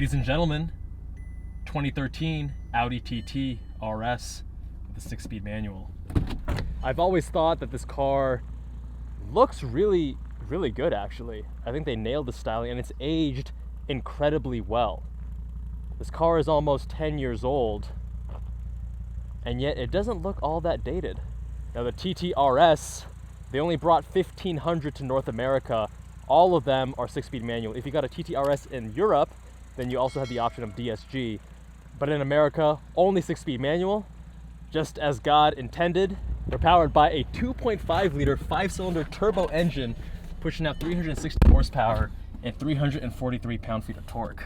Ladies and gentlemen, 2013 Audi TT RS with a 6-speed manual. I've always thought that this car looks really good actually. I think they nailed the styling and it's aged incredibly well. This car is almost 10 years old and yet it doesn't look all that dated. Now the TT RS, they only brought 1,500 to North America. All of them are 6-speed manual. If you got a TT RS in Europe, then you also have the option of DSG. But in America, only 6-speed manual, just as God intended. They're powered by a 2.5 liter 5-cylinder turbo engine, pushing out 360 horsepower and 343 pound-feet of torque.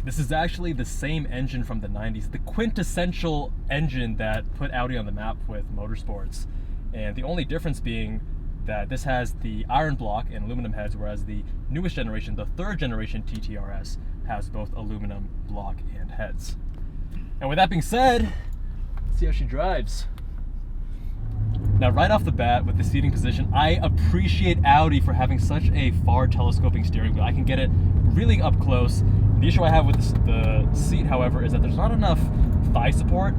This is actually the same engine from the 90s, the quintessential engine that put Audi on the map with motorsports. And the only difference being that this has the iron block and aluminum heads, whereas the newest generation, the 3rd generation TT RS, has both aluminum block and heads. And with that being said, let's see how she drives. Now, right off the bat with the seating position, I appreciate Audi for having such a far telescoping steering wheel. I can get it really up close. The issue I have with the seat, however, is that there's not enough thigh support.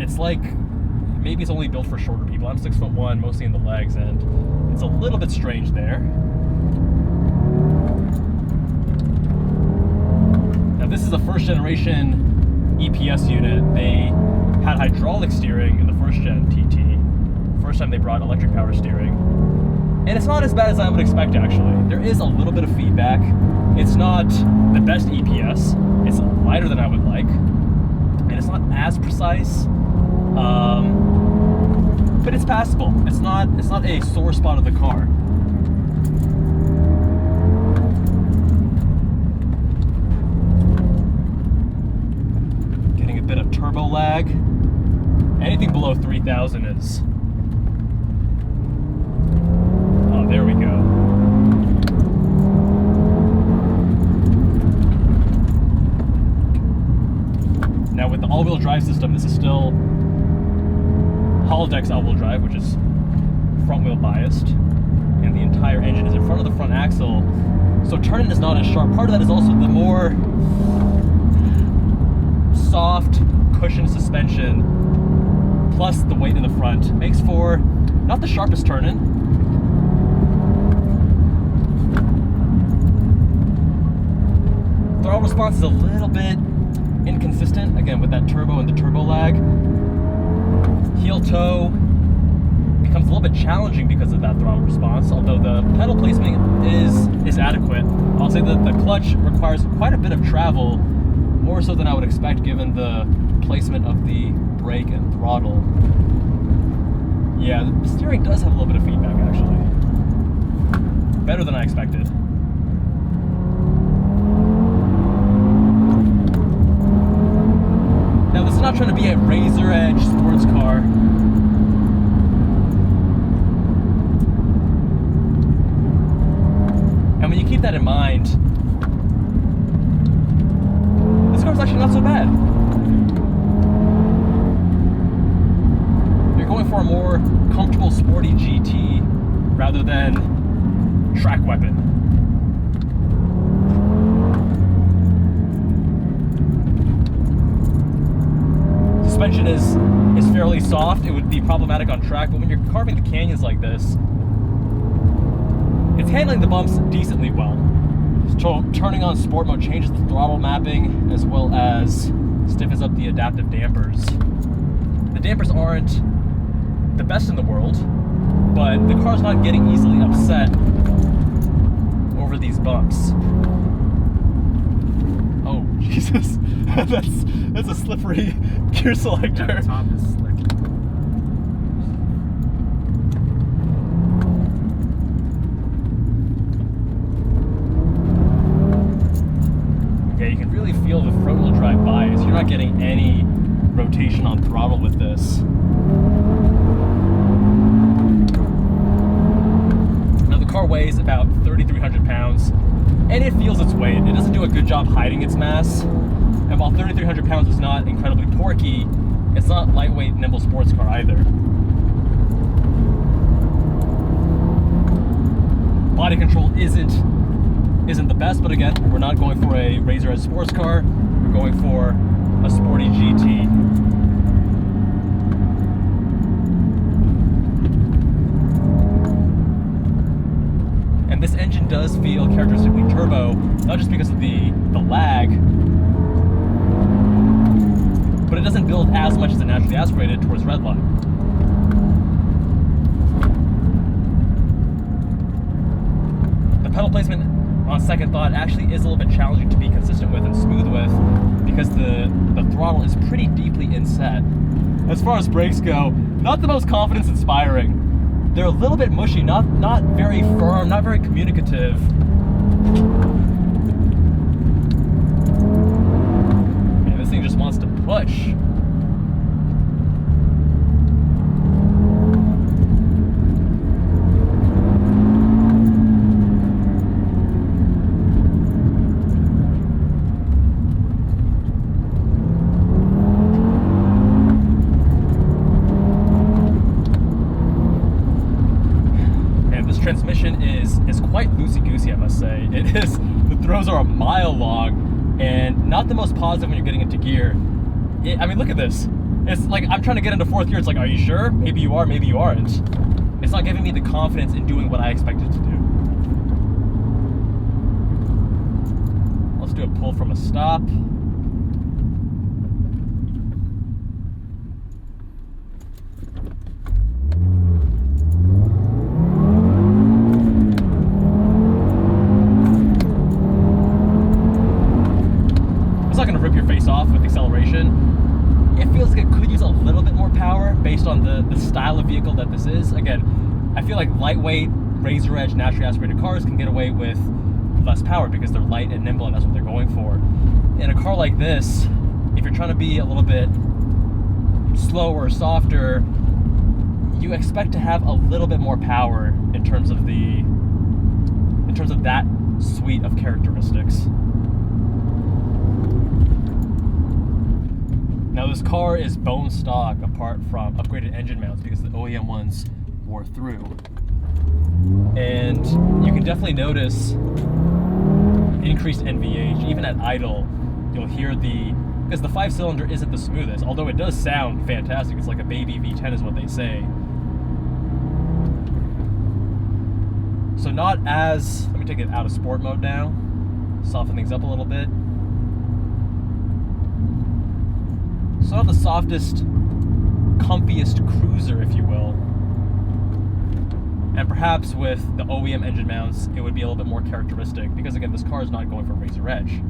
It's like, maybe it's only built for shorter people. I'm 6'1", mostly in the legs, and it's a little bit strange there. Now, this is a 1st generation EPS unit. They had hydraulic steering in the 1st gen TT. First time they brought electric power steering. And it's not as bad as I would expect, actually. There is a little bit of feedback. It's not the best EPS. It's lighter than I would like. And it's not as precise. But it's passable. It's not a sore spot of the car. Getting a bit of turbo lag. Anything below 3,000 is... Oh, there we go. Now with the all-wheel drive system, this is still Holodecks all-wheel drive, which is front-wheel biased, and the entire engine is in front of the front axle, so turning is not as sharp. Part of that is also the more soft cushion suspension plus the weight in the front makes for not the sharpest turning. Throttle response is a little bit inconsistent, again with that turbo and the turbo lag. Heel toe becomes a little bit challenging because of that throttle response, although the pedal placement is adequate. I'll say that the clutch requires quite a bit of travel, more so than I would expect given the placement of the brake and throttle. Yeah, the steering does have a little bit of feedback actually. Better than I expected. Now, this is not trying to be a razor edge sports car. And when you keep that in mind, this car's actually not so bad. You're going for a more comfortable, sporty GT rather than track weapon. Suspension is fairly soft. It would be problematic on track, but when you're carving the canyons like this, it's handling the bumps decently well. So turning on sport mode changes the throttle mapping as well as stiffens up the adaptive dampers. The dampers aren't the best in the world, but the car's not getting easily upset over these bumps. Oh, Jesus. That's a slippery gear selector. Yeah, the top is slick. Yeah, you can really feel the front-wheel drive bias. You're not getting any rotation on throttle with this. Now the car weighs about 3,300 pounds, and it feels its weight. It doesn't do a good job hiding its mass. And while 3,300 pounds is not incredibly torquey, it's not lightweight, nimble sports car either. Body control isn't isn't the best, but again, we're not going for a razor edge sports car. We're going for a sporty GT. And this engine does feel characteristically turbo, not just because of the lag, but it doesn't build as much as a naturally aspirated towards redline. The pedal placement, on second thought, actually is a little bit challenging to be consistent with and smooth with, because the throttle is pretty deeply inset. As far as brakes go, not the most confidence inspiring. They're a little bit mushy, not very firm, not very communicative. Man, this thing just wants to push. Transmission is quite loosey-goosey, I must say. It is, the throws are a mile long and not the most positive when you're getting into gear. I mean, look at this. It's like I'm trying to get into fourth gear. It's like, are you sure? Maybe you are, maybe you aren't. It's not giving me the confidence in doing what I expected to do. Let's do a pull from a stop. Rip your face off with acceleration. It feels like it could use a little bit more power based on the style of vehicle that this is. Again, I feel like lightweight, razor edge, naturally aspirated cars can get away with less power because they're light and nimble, and that's what they're going for. In a car like this, if you're trying to be a little bit slower, softer, you expect to have a little bit more power in terms of that suite of characteristics. Now this car is bone stock apart from upgraded engine mounts because the OEM ones wore through. And you can definitely notice increased NVH. Even at idle, you'll hear because the 5-cylinder isn't the smoothest, although it does sound fantastic. It's like a baby V10 is what they say. So let me take it out of sport mode now, soften things up a little bit. So not the softest, comfiest cruiser, if you will. And perhaps with the OEM engine mounts, it would be a little bit more characteristic, because again, this car is not going for razor edge.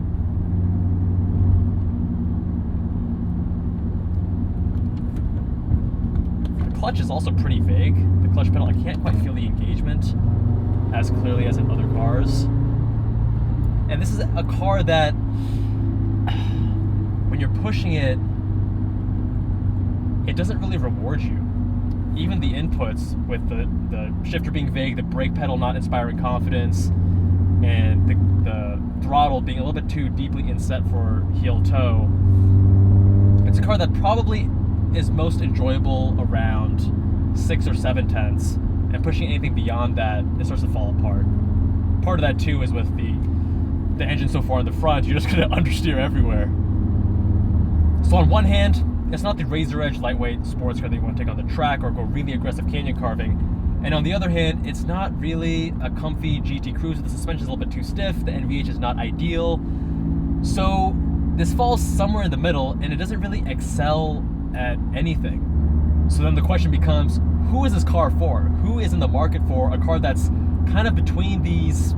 The clutch is also pretty vague. The clutch pedal, I can't quite feel the engagement as clearly as in other cars. And this is a car that, when you're pushing it, it doesn't really reward you. Even the inputs, with the shifter being vague, the brake pedal not inspiring confidence, and the throttle being a little bit too deeply inset for heel toe. It's a car that probably is most enjoyable around 6 or 7 tenths, and pushing anything beyond that, it starts to fall apart. Part of that too is with the engine so far in the front, you're just gonna understeer everywhere. So on one hand, it's not the razor edge lightweight sports car that you want to take on the track or go really aggressive canyon carving. And on the other hand, it's not really a comfy GT cruiser. The suspension is a little bit too stiff. The NVH is not ideal. So this falls somewhere in the middle, and it doesn't really excel at anything. So then the question becomes, who is this car for? Who is in the market for a car that's kind of between these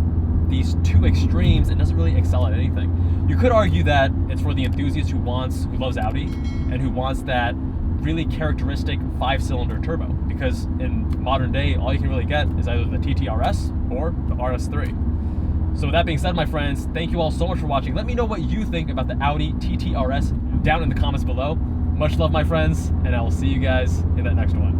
two extremes and doesn't really excel at anything? You could argue that it's for the enthusiast who loves Audi and who wants that really characteristic 5-cylinder turbo, because in modern day, all you can really get is either the TT RS or the RS3. So with that being said, my friends, thank you all so much for watching. Let me know what you think about the Audi TT RS down in the comments below. Much love, my friends, and I will see you guys in that next one.